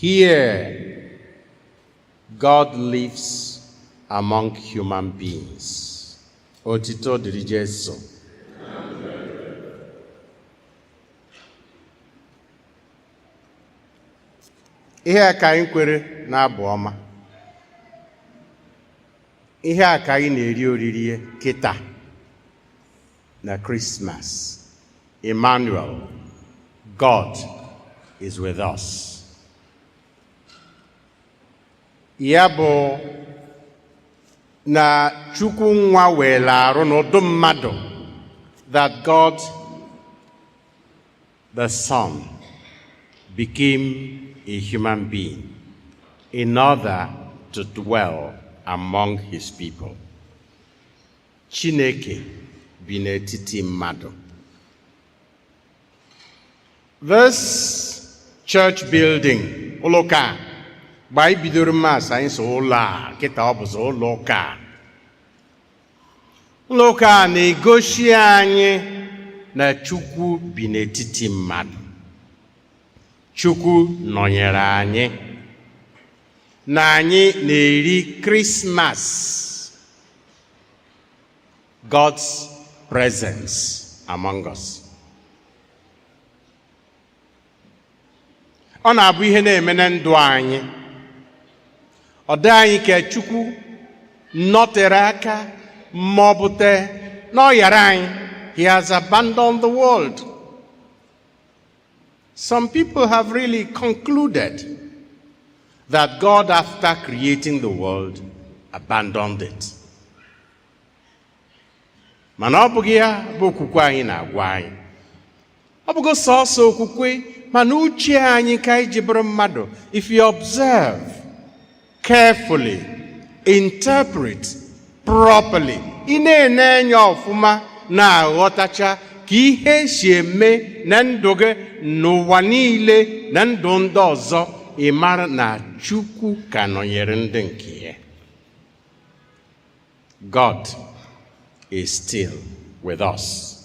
Here, God lives among human beings. Otito diri Jesu. Ihe a ka anyị kwere n'abụ ọma. Ihe a ka anyị na-eri oriri kịta na Christmas. Emmanuel, God is with us. Ya bụ na Chukwu nwa were arụ n'ụdị mmadụ, that God the Son became a human being in order to dwell among his people. Chineke bi n'etiti mmadụ. This church building, ụlọụka, mgbe anyị bidoro mass anyị so ụlọ a, kịta ọ bụzi ụlọụka. Ụlọụka na-egosi anyị na Chukwu bi n'etiti mmadụ. Chukwu nọnyere anyị. Na anyị na-eri Christmas. God's presence among us. Ọ na-abụ ihe na-eme na ndụ anyị. Ọ dị anyị ka Chukwu nọtere aka ma ọ bụte na ọ yara anyị. He has abandoned the world. Some people have really concluded that God, after creating the world, abandoned it. Mana ọ bụghị ya bụ okwukwe anyị na-agwa anyị. Ọ bụgo sọsọ okwukwe, mana uche anyị ka anyị ji bụrụ mmadụ. If you observe carefully, interpret properly, ị na-ene anya ọfụma na-aghọtacha ka ihe si eme na ndụ gị n'ụwa niile na ndụ ndị ọzọ, ị mara na Chukwu ka nọnyere ndị nke ya. God is still with us.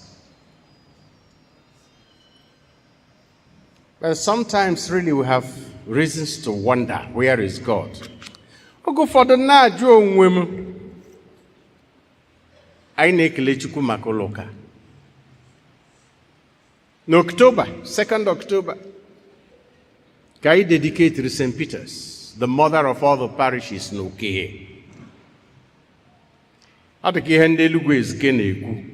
But sometimes really we have reasons to wonder, where is God? Oge ụfọdụ na-ajụ onwe m, anyị na-ekele Chukwu maka ụlọụka. N'October, 2nd October, ka anyị dedicated St. Peter's, the mother of all the parishes in Ezi-Ukehe. Ọ dị ka ihe ndị Ezi-Ukehe na-ekwu.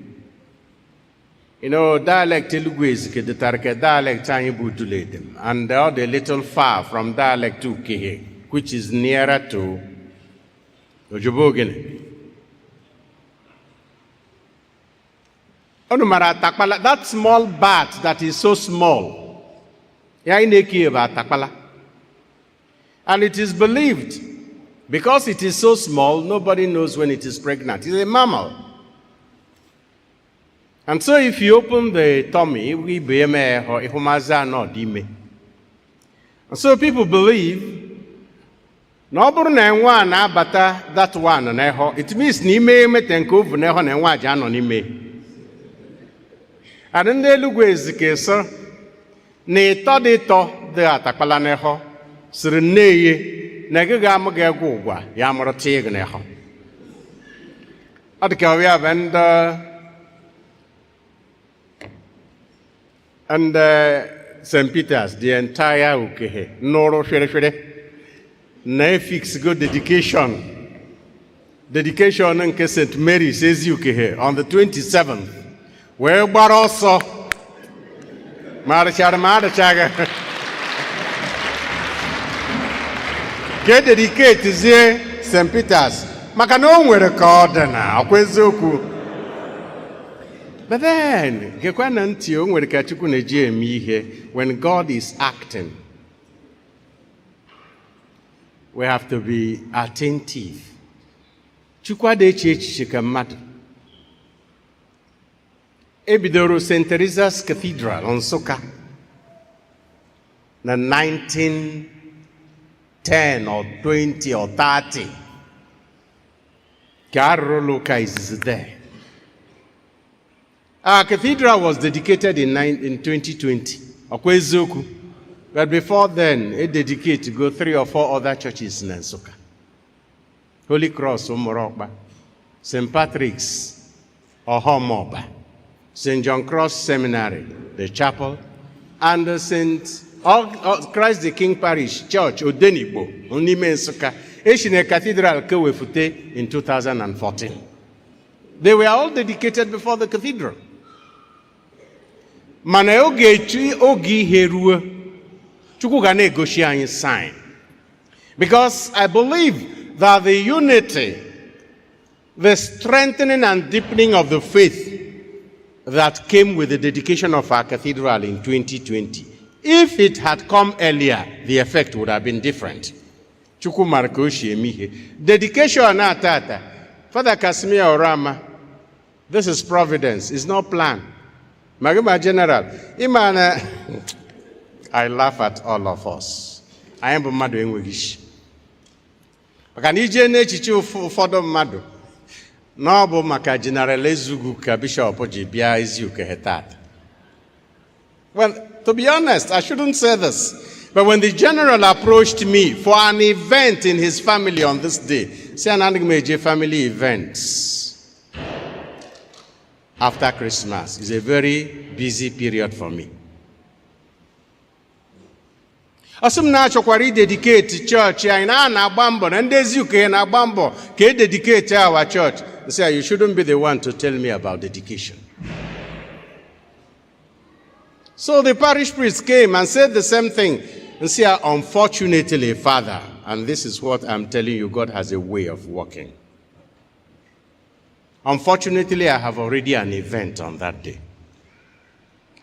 You know, dialect Ezi-Ukehe dịtara ka dialect anyị bụ Uduledem, and they are a little far from dialect Ukehe, which is nearer to Ojibogene. That small bat that is so small, and it is believed, because it is so small, nobody knows when it is pregnant. It's a mammal. And so if you open the tummy, and so people believe, that one, it means and then they look with the case, ne todito de atakpala neho, sreneye, negama gagua, yamara tig neho. Adkavia and St. Peter's, the entire Ukehe, Noro Shere, Nefix good dedication. Dedication in St. Mary's Ezi-Ukehe on the 27th. Where but also Marachaga get dedicated to St. Peter's. Makano were recorded now. But then, when God is acting, we have to be attentive. Ebidoro St. Teresa's Cathedral on Soka, in 1910 or 20 or 30. Loka is there. Our cathedral was dedicated in 2020. But before then, it dedicated to go 3 or 4 other churches in Nsukka. Holy Cross, Umorokba, St. Patrick's, Ohomoba, St. John Cross Seminary, the chapel, and St. Christ the King Parish Church, Odenigbo, Onime Nsukka, Eshine Cathedral Kewefute in 2014. They were all dedicated before the cathedral. Mana ogi heruo, Chukwu ga na-egosi anyị sign. Because I believe that the unity, the strengthening and deepening of the faith that came with the dedication of our cathedral in 2020, if it had come earlier, the effect would have been different. Chukwu mara ka o si eme ihe. Dedication na tata, Father Casimir Orama, this is Providence, it's not planned. Maguma General, Imana, I laugh at all of us. I am mmadụ enweghị isi. Maka na ije n'echiche ụfọdụ mmadụ na ọ bụ maka General Ezi-Ukehe ka Bishop ji bịa Ezi-Ukehe tata. Well, to be honest, I shouldn't say this, but when the general approached me for an event in his family on this day, say an Anigmeje family events after Christmas is a very busy period for me. Asum na chokwari dedicate church ya ina na-agba mbọ na ndị Ezi-Ukehe na-agba mbọ ka e dedicate our church. They say you shouldn't be the one to tell me about dedication. So the parish priest came and said the same thing. And say, unfortunately, Father, and this is what I'm telling you, God has a way of working. Unfortunately, I have already an event on that day.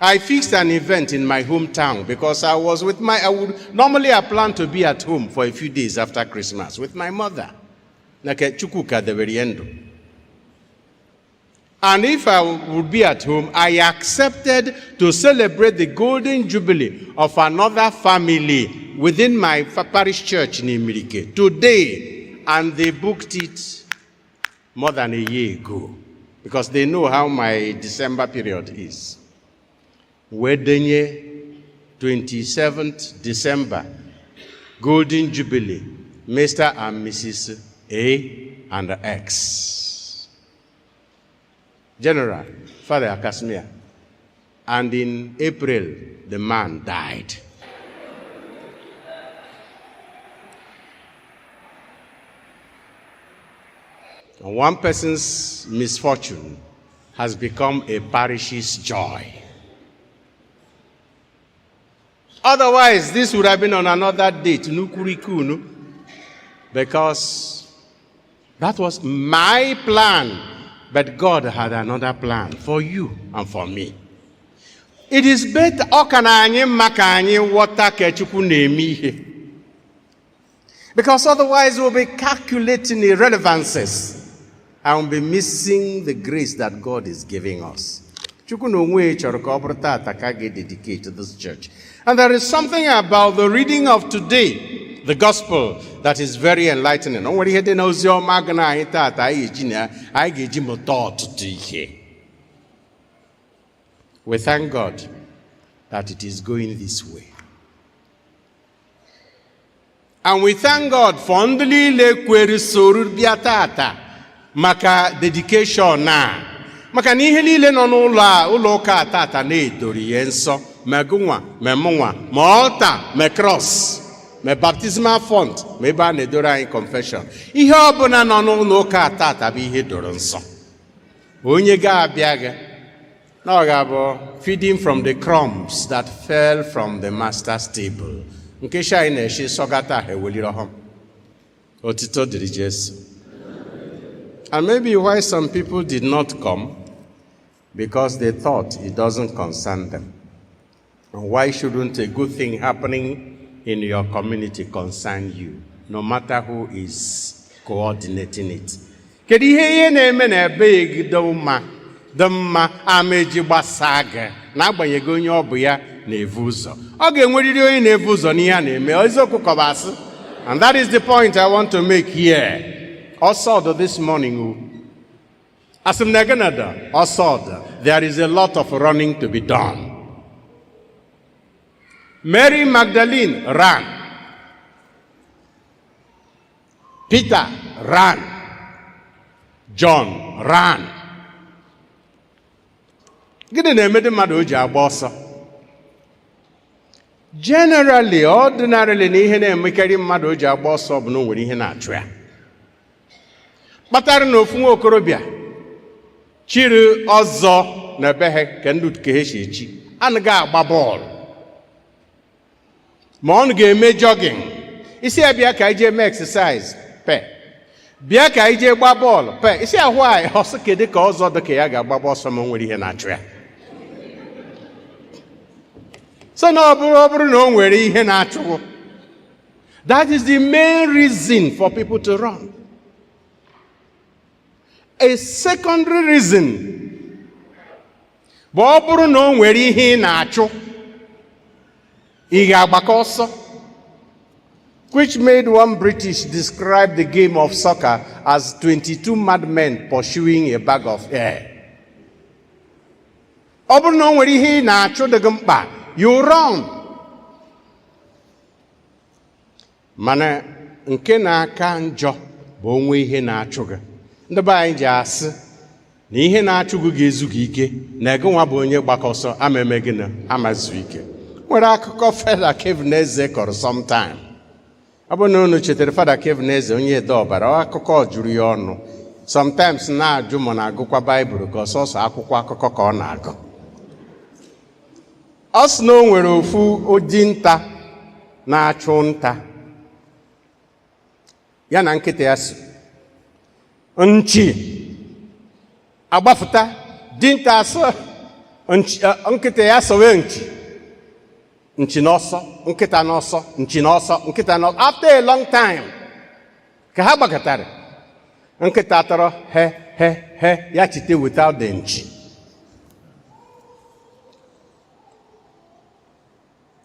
I fixed an event in my hometown because I was with normally I plan to be at home for a few days after Christmas with my mother. And if I would be at home, I accepted to celebrate the golden jubilee of another family within my parish church in Imirike today. And they booked it more than a year ago because they know how my December period is. Wedding 27th December, golden jubilee, Mr. and Mrs. A and X. General, Father Casimir, and in April, the man died. And one person's misfortune has become a parish's joy. Otherwise, this would have been on another date, because that was my plan. But God had another plan for you and for me. It is better because otherwise we'll be calculating irrelevances and we'll be missing the grace that God is giving us. Dedicate to this church. And there is something about the reading of today, the gospel, that is very enlightening. We thank God that it is going this way. And we thank God for ndili kweri soru biatata maka dedication na. Maka nihe niile nọ n'ụlọ ụka tata na-edori ya nsọ, megunwa, memunwa, ma altar, me cross, me baptismal font, me ebe a na-edoro anyị confession. Ihe ọbụla nọ n'ụlọ ụka tata bụ ihe doro nsọ. Onye ga-abịa gị na ọ ga-abụ feeding from the crumbs that fell from the master's table. Nke shai na-eshi sọgata ha eweliri ọhụm. Otito dịrị Jesu. And maybe why some people did not come, because they thought it doesn't concern them. And why shouldn't a good thing happening in your community concern you, no matter who is coordinating it? Kedu ihe na-eme na ebe dị mma ameji gbasaga na-agbanyeghị onye ọ bụ ya na-evu ụzọ. Ọ ga-enwerịrị onye na-evu ụzọ n'ihe a na-eme. Eziokwu kọbasị. And that is the point I want to make here. Also this morning, as in Naganada, also there is a lot of running to be done. Mary Magdalene ran. Peter ran. John ran. Gịnị na-eme ndị mmadụ o ji agba ọsọ? Generally, ordinarily, na ihe na-emekarị mmadụ o ji agba ọsọ bụ na o nwere ihe na-achụ ya. Kpatara na ofu nwa okorobịa chiri ọzọ na be ha ka ndị Ukehe si echi anaghị agba bọọlụ ma ọ ga-eme jogging. Isi ya bịa ka anyị jee mee exercise pe bịa ka anyị jee gba bọọlụ pe isi ahụ anyị ọsọ kedu ka ọzọ dị ka ya ga-agbaba ọsọ ma o nwere ihe na-achụ ya. So na ọ bụrụ na o nwere ihe na-achụ, that is the main reason for people to run. A secondary reason bụ ọ bụrụ na o nwere ihe ị na-achụ, ị ga-agbakọ ọsọ. Which made one British describe the game of soccer as 22 madmen pursuing a bag of air. Ọ bụrụ na o nwere ihe ị na-achụ dị gị mkpa, you run. Mana nke na-aka njọ bụ onwe ihe na-achụ gị. Ndị be anyị ji asị na ihe na-achụ gị ga-ezu gị ike na ego nwa bụ onye gbakọ ọsọ ama eme gị na amazu ike. Nwere akụkọ Fada Kevineze kọrọ sometime. Ọ bụ na unu chetara Fada Kevineze onye ede ọbara, akụkọ juru ya ọnụ. Sometimes na-ajụ ma na-agụkwa Baịbụl ka ọsọsọ akwụkwọ akụkọ ka ọ na-agụ. Ọ sị na o nwere ofu dinta na-achụ nta ya na nkịta ya so nchi agbafụta, dinta asọ nkịta ya sowe nchi n'ọsọ, nkịta n'ọsọ, nchi n'ọsọ, nkịta n'ọsọ. After a long time ka ha gbakọtara, nkịta tọrọ he ya chite without the nchi.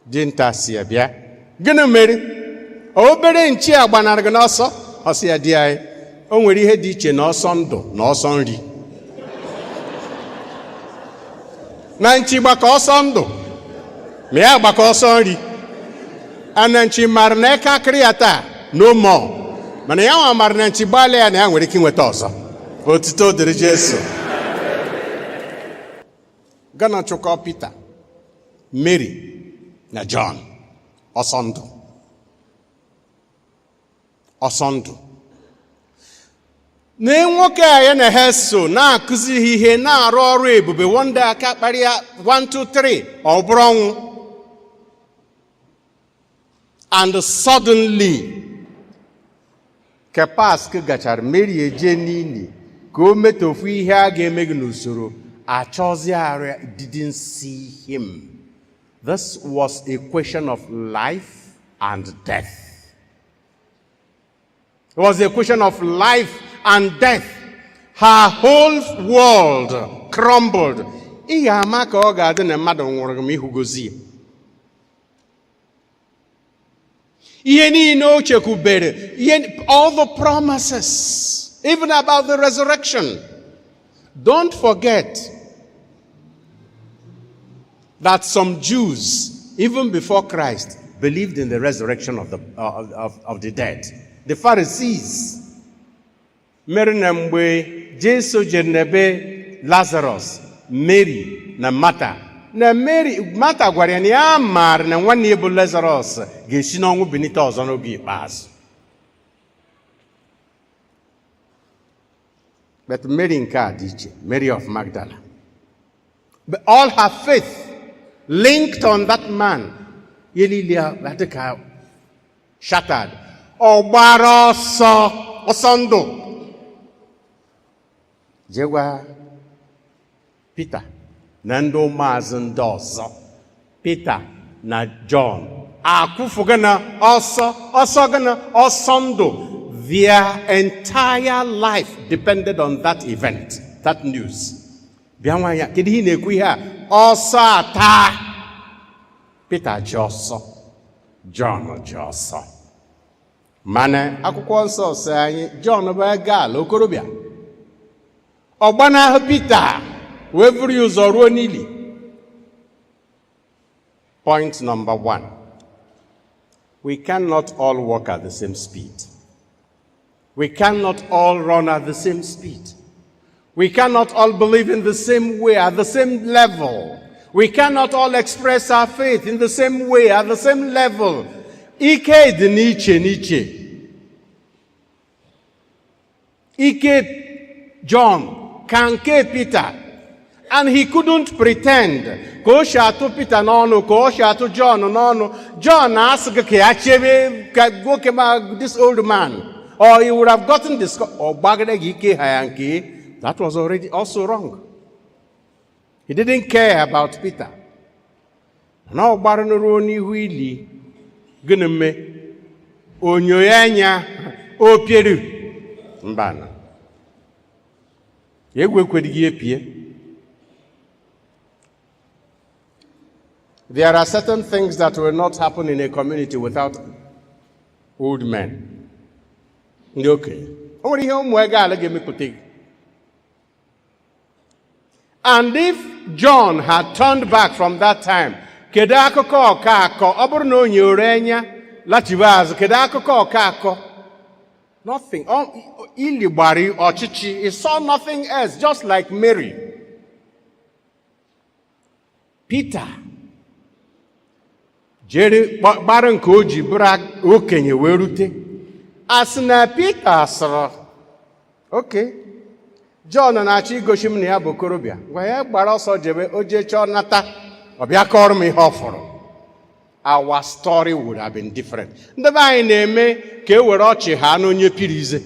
Dinta si ya bịa, gịnị mere? Obere nchi a gbanarị gị n'ọsọ. Ọ sị ya, di anyị, o nwere ihe dị iche na ọsọ ndụ na ọsọ nri. Na nchi gbakọ ọsọ ndụ ma ya gbakọ ọsọ nri. Ana nchi mara na eke akịrị ya taa no more, mana ya nwa mara na nchi gbalịa ya na ya nwere ike inweta ọzọ. Otuto dịrị Jesu. Gana chụkọ Peter, Mary na John. Ọsọ ndụ. Ọsọ ndụ. Na nwoke a ya na ha so na-akụzi ihe na-arụ ọrụ ebube, wonder aka kparịa 1 2 3 ọ bụrụ ọnwụ. And suddenly ka Pask gachara, Mary eje n'ili ka o meta ofu ihe a ga-eme gị n'usoro, achọzi arụ, didn't see him. This was a question of life and death. It was a question of life and death. Her whole world crumbled. Ị ga-ama ka ọ ga-adị na mmadụ nwụrụ ma ịhụgozi. Ihe niile o chekwubere, all the promises, even about the resurrection. Don't forget that some Jews, even before Christ, believed in the resurrection of the dead. The Pharisees. Mary na mgbe Jesu jere n'ebe Lazarus, Mary na Martha. Na Martha gwara ya na ya maara na nwanne ya bụ Lazarus ga-esi n'ọnwụ bilite ọzọ n'oge ikpeazụ. But Mary nke a dị iche, Mary of Magdala. But all her faith linked on that man. Yelilia adịka shattered. Ọ gbara ọsọ ndụ. Jegwa Peter na ndị ụmụazụ ndị ọzọ, Peter na John, akwụfu gị na ọsọ gị na ọsọ ndụ. Their entire life depended on that event, that news. Bịa nwa ya, kedu ihe na-ekwu ihe a? Ọsọ ata. Peter ji ọsọ, John ji ọsọ. Mana akwụkwọ nsọ sị anyị, John bụ gal okorobịa. Ọ gbanahụ Peter wee buru ya ụzọ ruo n'ili. Point number 1. We cannot all walk at the same speed. We cannot all run at the same speed. We cannot all believe in the same way, at the same level. We cannot all express our faith in the same way, at the same level. Ike dị n'iche n'iche. Ike John ka nke Peter. And he couldn't pretend. Ka o si atụ Peter n'ọnụ, ka o si atụ John n'ọnụ. John asị ka ya chebe ka nwoke ma this old man. Or he would have gotten this. Or gbagide gị ike ha ya nke. That was already also wrong. He didn't care about Peter. Now, Baranoro n'ihu ili gịnị mme onyo ya anya o pieru mbana. Egwekwedigi epie. There are certain things that will not happen in a community without old men. Ndị okenye. O nwere ihe ụmụ ego ala ga-emepụta. And if John had turned back from that time, kedu akụkọ ọka akọ ọ bụrụ na o nyere anya lachiwe azụ kedu akụkọ ọka akọ? Nothing. Ili gbari ọchịchị. He saw nothing else, just like Mary. Peter jere gbara nke o ji bụrụ okenye wee rute. Asị na Peter sịrị, okay, John na-achọ igosi m na ya bụ okorobịa. Gwa ya gbara ọsọ jebe o jee chọọ nata ọbịa kọrọ m ihe ọ fọrọ. Our story would have been different. Ndị be anyị na-eme ka e were ọchị ha n'onye piri ize.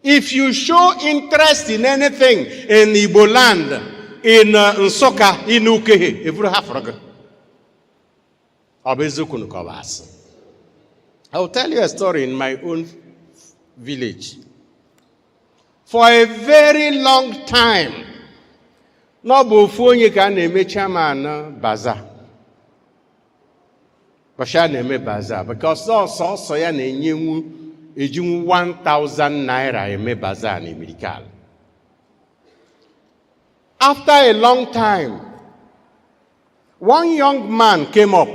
If you show interest in anything in Igbo land, in Nsụka, Ezi-Ukehe, evuru ha fọrọ gị. Ọ bụ eziokwu ka ọ bụ asị. I will tell you a story in my own village. For a very long time, n'ọbụ ofu onye ka a na-eme chairman bazaar. Basha na-eme bazaar because ọsọ ya na-enyenwu ejinwu 1,000 naira eme bazaar na America. After a long time, one young man came up.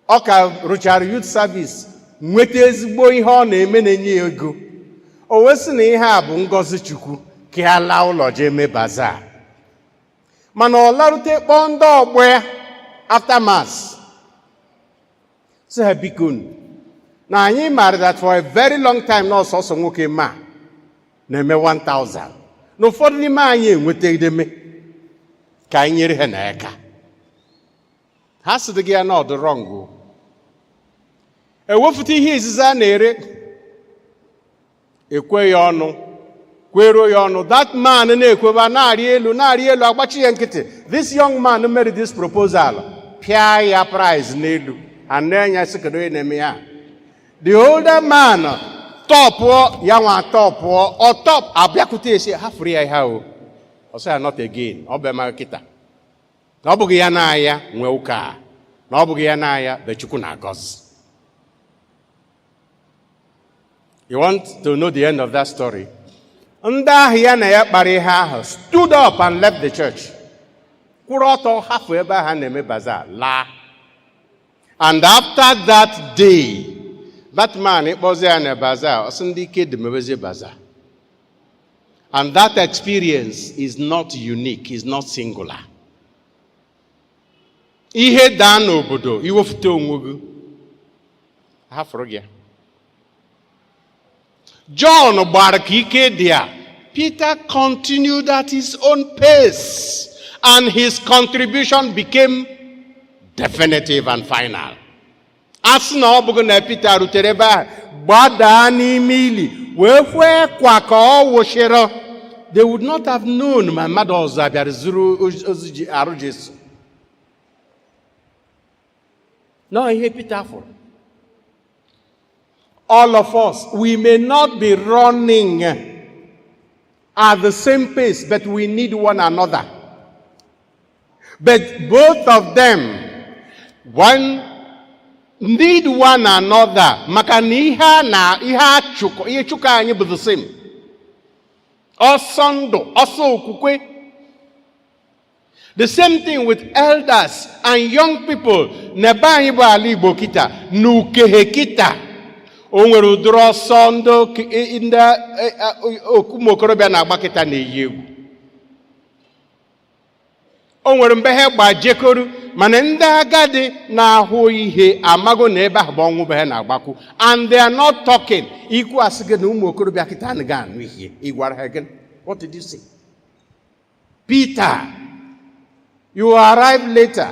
Ọ ka rụchara youth service, nweta ezigbo ihe ọ na-eme na-enye ego. O wesi na ihe a bụ ngọzi Chukwu ka ya laa ụlọ jee mee bazaar. Mana ọ larute kpọọ ndị ọgbọ ya after mass. So ha biko na anyị mara that for a very long time na ọsọsọ nwoke ma na-eme 1,000. Na ụfọdụ n'ime anyị enweta ideme ka anyị nyere ha n'aka. Ha sị gị ya na ọ dị wrong. Ewefute ihe izizi a na-ere ekwe ya ọnụ kwero ya ọnụ. That man na-ekweba na-arị elu agbachi ya nkịtị. This young man made this proposal, pịa ya price n'elu and na-enye sekedo ya na-eme ya. The older man tọpụọ ya nwa tọpụọ ọ top abịakwute esi hafụrụ ya ihe ahụ. Ọ sị ya not again. Ọ bụ ema kịta na ọ bụghị ya na-aya nwe ụka, na ọ bụghị ya na-aya be Chukwu na-agọzi. You want to know the end of that story? Ndị ahụ ya na ya kpara ihe ahụ stood up and left the church. Kwụrụ ọtọ hafụ ebe ha na-eme bazaar laa. And after that day, that man ịkpọzi ya na bazaar, ọsị ndị ike dị mebezi bazaar. And that experience is not unique, is not singular. Ihe daa n'obodo iwefute onwe gị hafụrụ gị. John gbara ka ike dị ya. Peter continued at his own pace and his contribution became definitive and final. Asị na ọ bụghị na Peter rutere ebe ahụ gbadaa n'ime ili wee kwee kwa ka ọ wụchịrị, they would not have known ma mmadụ ọzọ bịara zuru ozi arụ Jesu. No, ihe Peter fụrụ. All of us, we may not be running at the same pace, but we need one another. But both of them need one another. Maka na ihe Chukwu anyị bụ the same. Ọsọ ndụ, ọsọ okwukwe. The same thing with elders and young people. Neba anyị bụ ala Igbo kita, n'Ukehe kita. O nwere ụdịrị ọsọ ndị ụmụokorobịa na-agba kita na-eyi egwu. O nwere mgbe ha gbajekoru, mana ndị agadi na-ahụ ihe amago na ebe ahụ bụ ọnwụ be ha na-agbakwu. And they are not talking. Ikwu asị gị na ụmụokorobịa kita anaghị anụ ihe. Ị gwara ha gị, what did you say? Peter, you arrive later.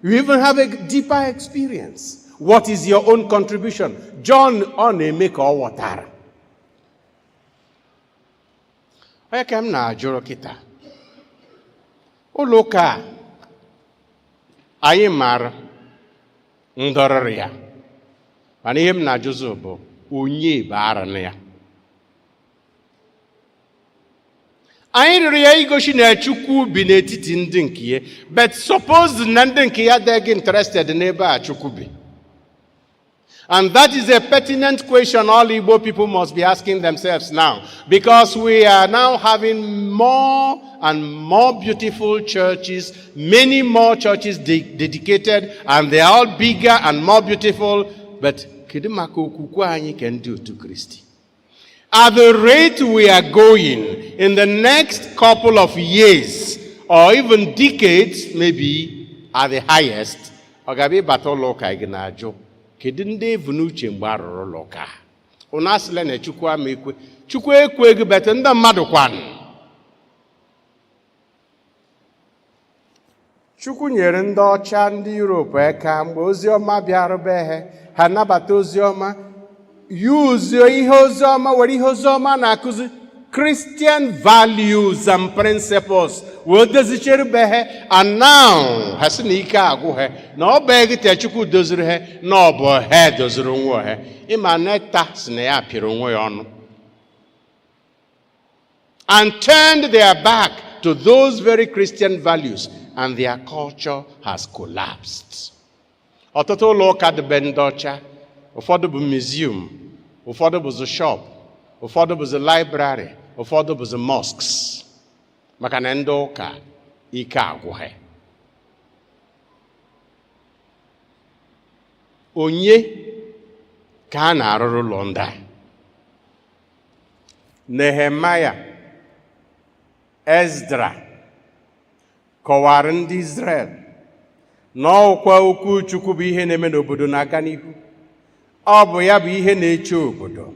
You even have a deeper experience. What is your own contribution? John na-eme ka ọ ghọtara. Onye ka m na-ajụrụ kịta. Ụlọ ụka anyị mara ndọrọrọ ya. Mana ihe m na-ajụzụ bụ onye baara na ya. Anyị rịọrọ ya igosi na Chukwu bi n'etiti ndị nke ya, but suppose na ndị nke ya adịghị interested n'ebe a Chukwu bi. And that is a pertinent question all Igbo people must be asking themselves now, because we are now having more and more beautiful churches, many more churches dedicated, and they are all bigger and more beautiful, but kedu maka okwukwe anyị ka ndị otu Kristi? At the rate we are going, in the next couple of years, or even decades, maybe at the highest, ọ ga-abịa ịbata ụlọ ụka gị na-ajụ, kedu ndị evu n'uche mgbe a rụrụ ụlọ ụka? Unu asịla na Chukwu ama ekwe. Chukwu ekwe gị, bete ndị mmadụ kwanụ. Chukwu nyere ndị ọcha, ndị Europe aka mgbe oziọma bịara be ha nabata oziọma. Use ihe oziọma, were ihe oziọma na-akụzi Christian values and principles. Wee dozichere be ha, and now ha sị na ike agwụ ha, na ọ bụ egite Chukwu doziri ha, na ọ bụ ha doziri onwe ha. Ịma neta sị na ya pịrị onwe ya ọnụ. And turned their back to those very Christian values, and their culture has collapsed. Ọtụtụ ụlọ ụka dị be ndị ọcha, ụfọdụ bụ museum, ụfọdụ bụ shop, ụfọdụ bụ library, ụfọdụ bụ mosques. Maka na ndị ụka ike agwụ ha. Onye ka a na-arụrụ ụlọ ndị a? Nehemaya, Ezra kọwara ndị Israel na ọkwa okwu Chukwu bụ ihe na-eme n'obodo na-aga n'ihu. Ọ bụ ya bụ ihe na-eche obodo.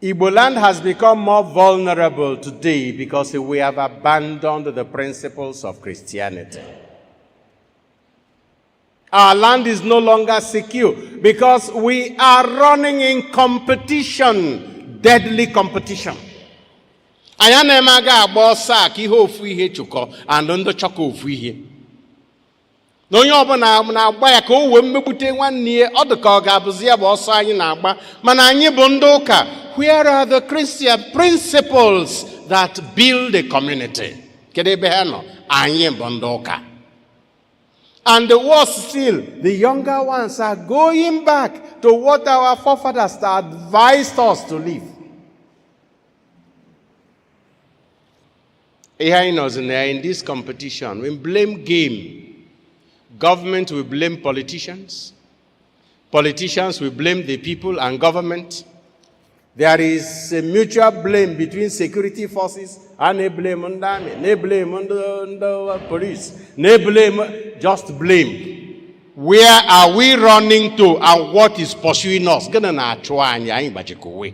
Igbo land has become more vulnerable today because we have abandoned the principles of Christianity. Our land is no longer secure because we are running in competition, deadly competition. Anyị na-eme aga agba ọsọ a ka ihe ofu ihe chụkọ and ndị chọkọ ofu ihe. Na onye ọbụla na-agba ya ka o wee mmegbute nwanne ya, ọ dị ka ọ ga-abụzi ya bụ ọsọ anyị na-agba. Mana anyị bụ ndị ụka. Where are the Christian principles that build a community? Kedu ebe ha nọ? Anyị bụ ndị ụka. And the worst still, the younger ones are going back to what our forefathers advised us to live. In this competition, we blame game. Government will blame politicians. Politicians will blame the people and government. There is a mutual blame between security forces, and they blame on the army, they blame on the police, they blame, just blame. Where are we running to, and what is pursuing us? The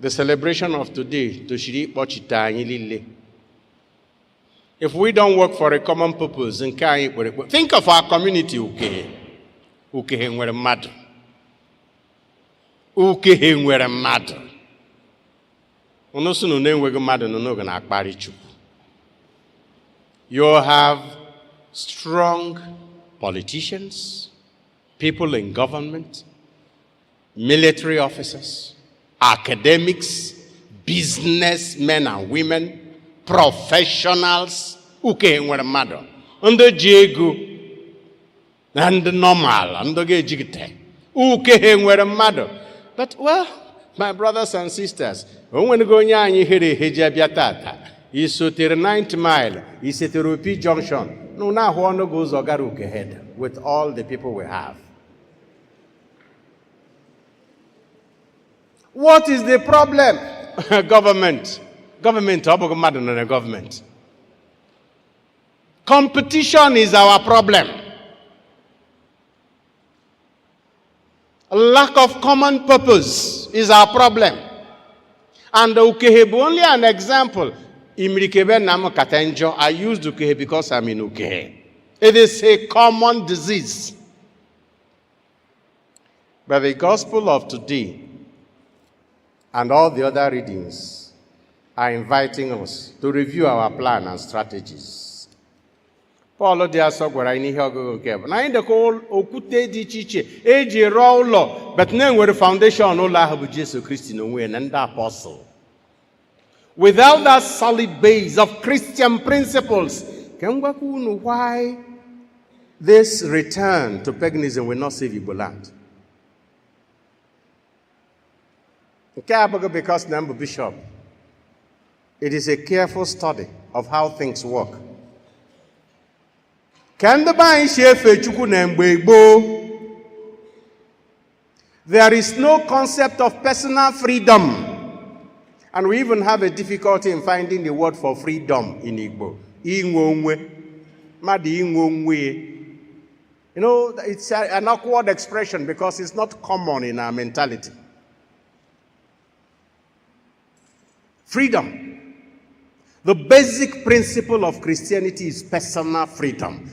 celebration of today, if we don't work for a common purpose, think of our community, Ukehe nwere mmadụ. Ukehe nwere mmadụ. Unosu na-enweghị mmadụ n'oge na-akparị Chukwu. You have strong politicians, people in government, military officers, academics, businessmen and women, professionals. Ukehe nwere mmadụ. Ndị ji ego na ndị normal, ndị ga-ejigite. Ukehe nwere mmadụ. But well, my brothers and sisters, onwe onye anyị here eheji abịa tata, isotere 9th mile, isotere Opi Junction. No, now one goes Ezi-Ukehe with all the people we have. What is the problem? Government. Government. Competition is our problem. Lack of common purpose is our problem. And Ukehe is only an example. I used Ukehe because I'm in Ukehe. It is a common disease. But the gospel of today and all the other readings are inviting us to review our plan and strategies. Paul Diaso gwara anyị ihe ọgụgụ nke bụ na anyị dịka okwute dị iche iche eji rụọ ụlọ, but na-enwere foundation ụlọ ahụ bụ Jesu Kristi n'onwe na ndị apostle. Without that solid base of Christian principles, can we know why this return to paganism will not save Igbo land? Because number bishop, it is a careful study of how things work. There is no concept of personal freedom. And we even have a difficulty in finding the word for freedom in Igbo. You know, it's an awkward expression because it's not common in our mentality. Freedom. The basic principle of Christianity is personal freedom.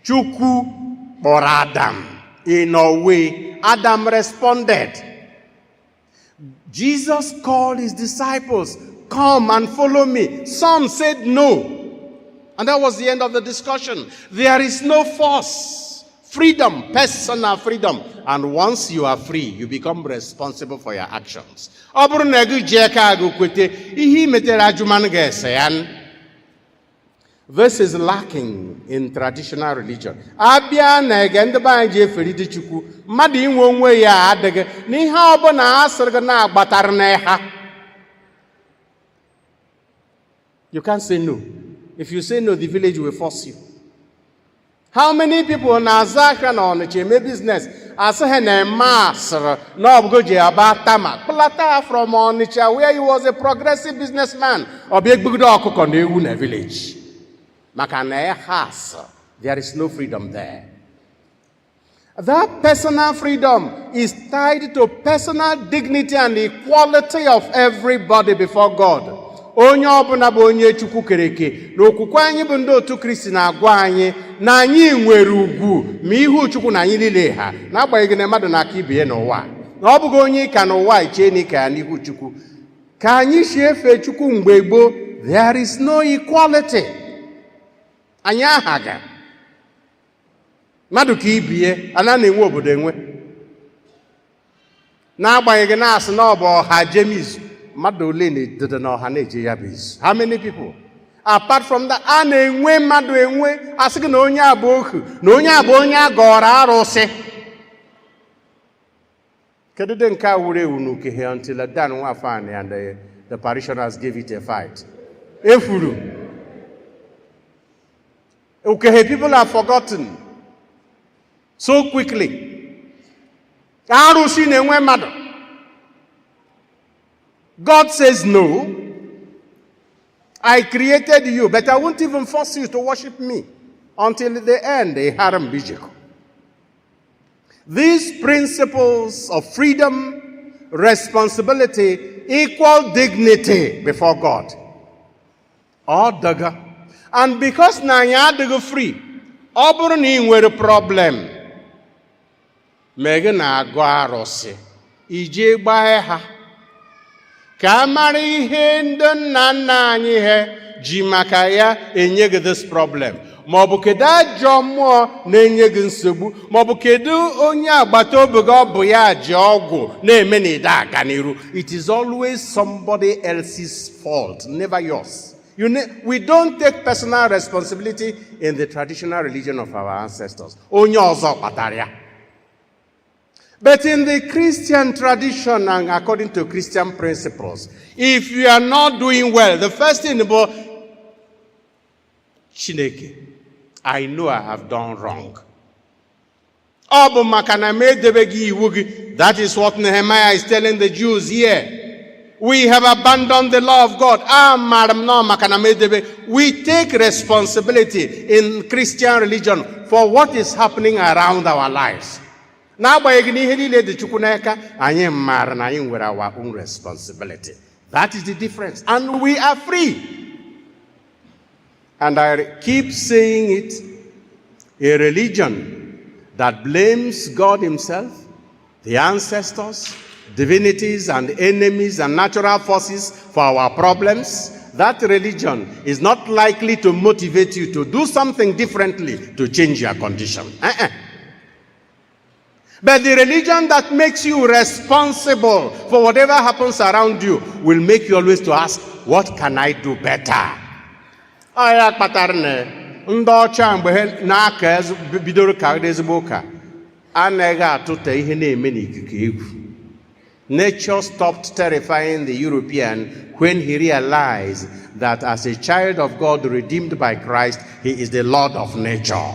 Chukwu or Adam. In a way, Adam responded. Jesus called his disciples, come and follow me. Some said no. And that was the end of the discussion. There is no force. Freedom, personal freedom. And once you are free, you become responsible for your actions. This is lacking in traditional religion. You can't say no. If you say no, the village will force you. How many people in Azaka on the Cheme business are saying a mass no goji about Tama Plata from Onitsha, where he was a progressive businessman or big Bugdok on the village? Makane has, there is no freedom there. That personal freedom is tied to personal dignity and equality of everybody before God. Onye ọbụla bụ onye Chukwu kereke na okwukwe anyị bụ ndị otu Kristi na-agwa anyị na anyị nwere ugwu ma ihu Chukwu na anyị niile ha na-agbanyeghị na mmadụ na-aka ibe ya n'ụwa na ọ bụghị onye ka n'ụwa iche na ike ya n'ihu Chukwu ka anyị si efe Chukwu mgbe gboo. There is no equality. Anyị aghaga mmadụ ka ibie ana na-enwe obodo enwe na-agbanyeghị na-asị na ọ bụ ọha jemizu. How many people? Apart from that, asking Onya Boku, Nonya Bonya Gora Rose. Keddenka Ure Unukehe until a Dan Wafani and the parishioners gave it a fight. Efuru. Ukehe people are forgotten so quickly. Arusi Nenwe Mado. God says, no, I created you, but I won't even force you to worship me until the end, a haram bijiko. These principles of freedom, responsibility, equal dignity before God. All daga. And because nanya daga free, oburuni were a problem. Megana aguarose. Ije baeha. Kamari hindun nanani he jimakaya enyeg this problem. Mobukeda jomo nenyeg nsubu. Mobukedu onya bato bugo boya jogo ne meni da ganiru. It is always somebody else's fault, never yours. We don't take personal responsibility in the traditional religion of our ancestors. Onya ozo pataria. But in the Christian tradition and according to Christian principles, if you are not doing well, the first thing about Chineke, I know I have done wrong. That is what Nehemiah is telling the Jews here. We have abandoned the law of God. We take responsibility in Christian religion for what is happening around our lives. Our own responsibility. That is the difference. And we are free. And I keep saying it, a religion that blames God himself, the ancestors, divinities and enemies and natural forces for our problems, that religion is not likely to motivate you to do something differently to change your condition. But the religion that makes you responsible for whatever happens around you will make you always to ask, what can I do better? Ndị ọcha mgbe na-aka bidoro ka ezigbo ụka anaghị atụta ihe na-eme n'ikuku egwu. Nature stopped terrifying the European when he realized that as a child of God redeemed by Christ, he is the Lord of nature.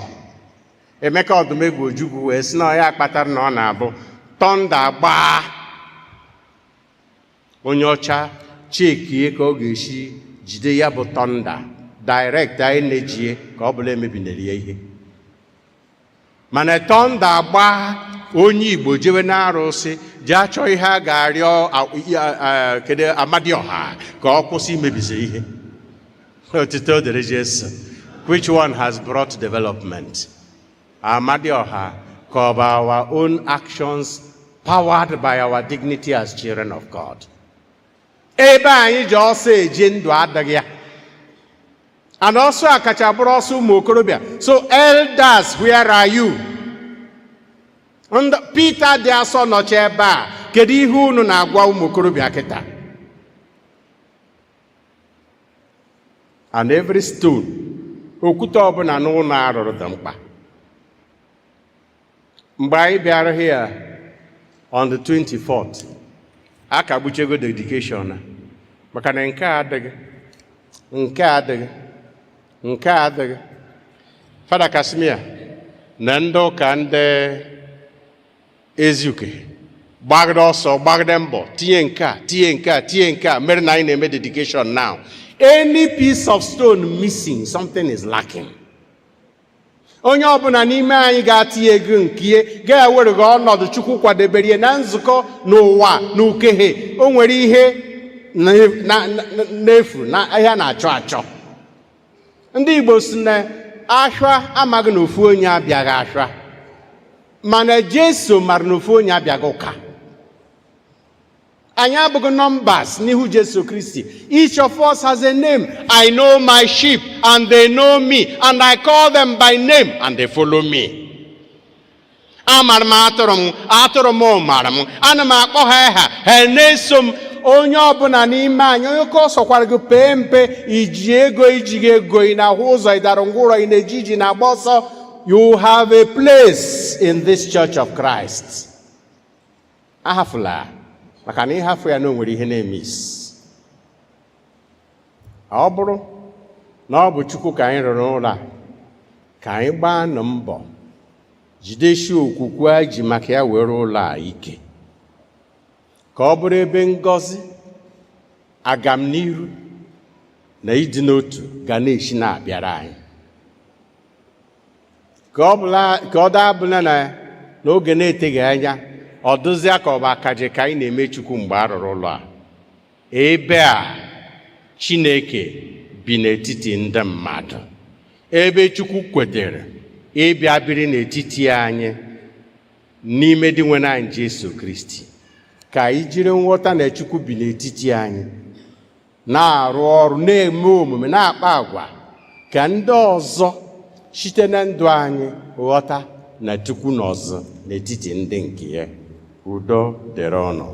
Emeka Odumegwu Ojukwu wee sị na ya kpatara na ọ na-abụ tọnda gbaa onye ọcha chekie ka ọ ga-esi jide ya bụ tọnda direct energy ka ọ bụla emebinere ya ihe. Mana tọnda gbaa onye Igbo jewe na-arụsị ji achọ ihe a ga-arịọ kedu Amadioha ka ọ kwụsị imebizi ihe. Otito dịrị Jesu. Which one has brought development? Amadioha, or by our own actions powered by our dignity as children of God? Ebe anyị ji ọsọ eje ndụ adịghị ya. And also akachabụrụ ọsọ ụmụ okorobịa. So elders, where are you? And Peter dị asọ nọchi ebe a. Kedu ihe unu na-agwa ụmụ okorobịa kịta? And every stone, okwute ọbụla n'ụlọ arụrụ dị mkpa. Mgbe anyị bịara here on the 24th, aka gbuchego dedication maka na nke adịghị. Fada Kasimia na ndị ụka ndị Ezi-Ukehe gbagide ọsọ gbagide mbọ tinye nke a mere na anyị na-eme dedication now. Any piece of stone missing, something is lacking. Onye ọbụla n'ime anyị ga-atinye ego nke ga-ewere gị ọnọdụ Chukwu kwadebere na nzukọ n'ụwa n'Ukehe. O nwere ihe n'efu na ahịa na-achọ achọ. Ndị Igbo si na ahịa amaghị na ofu onye abịaghị ahịa, mana Jesu mara na ofu onye abịaghị ụka. Anyị abụghị numbers n'ihu Jesu Kristi. Each of us has a name. I know my sheep and they know me, and I call them by name and they follow me. Amara m atụrụ m mara m, ana m akpọ ha na-eso m. Onye ọbụla n'ime anyị, onye ka ọ sọkwara gị pee mpe iji ego ijighị ego ị na-ahụ ụzọ ịdara ngwụrọ ị na-eji iji na-agba ọsọ, you have a place in this church of Christ. Ahafula maka na ịhafụ ya na o nwere ihe na-emis. Ọ bụrụ na ọ bụ Chukwu ka anyị rụrụ ụlọ a, ka anyị gbaa nụ mbọ jidesie okwukwe a ji maka ya were ụlọ a ike, ka ọ bụrụ ebe ngọzi, agamnihu na ịdị n'otu ga na-esi na-abịara anyị. Ka ọ dabụla na n'oge na-eteghị anya ọ dụzịa ka ọ bụ akaje ka anyị na-eme Chukwu mgbe a rụrụ ụlọ a. Ebe a Chineke bi n'etiti ndị mmadụ, ebe Chukwu kwetere ịbịa biri n'etiti anyị n'ime dị nwe anyị Jesu Kristi. Ka anyị jiri nghọta na Chukwu bi n'etiti anyị, na-arụ ọrụ, na-eme omume, na-akpa agwa, ka ndị ọzọ site na ndụ anyị ghọta na Chukwu n'ọzọ n'etiti ndị nke ya. Udo dịrị ọnụ.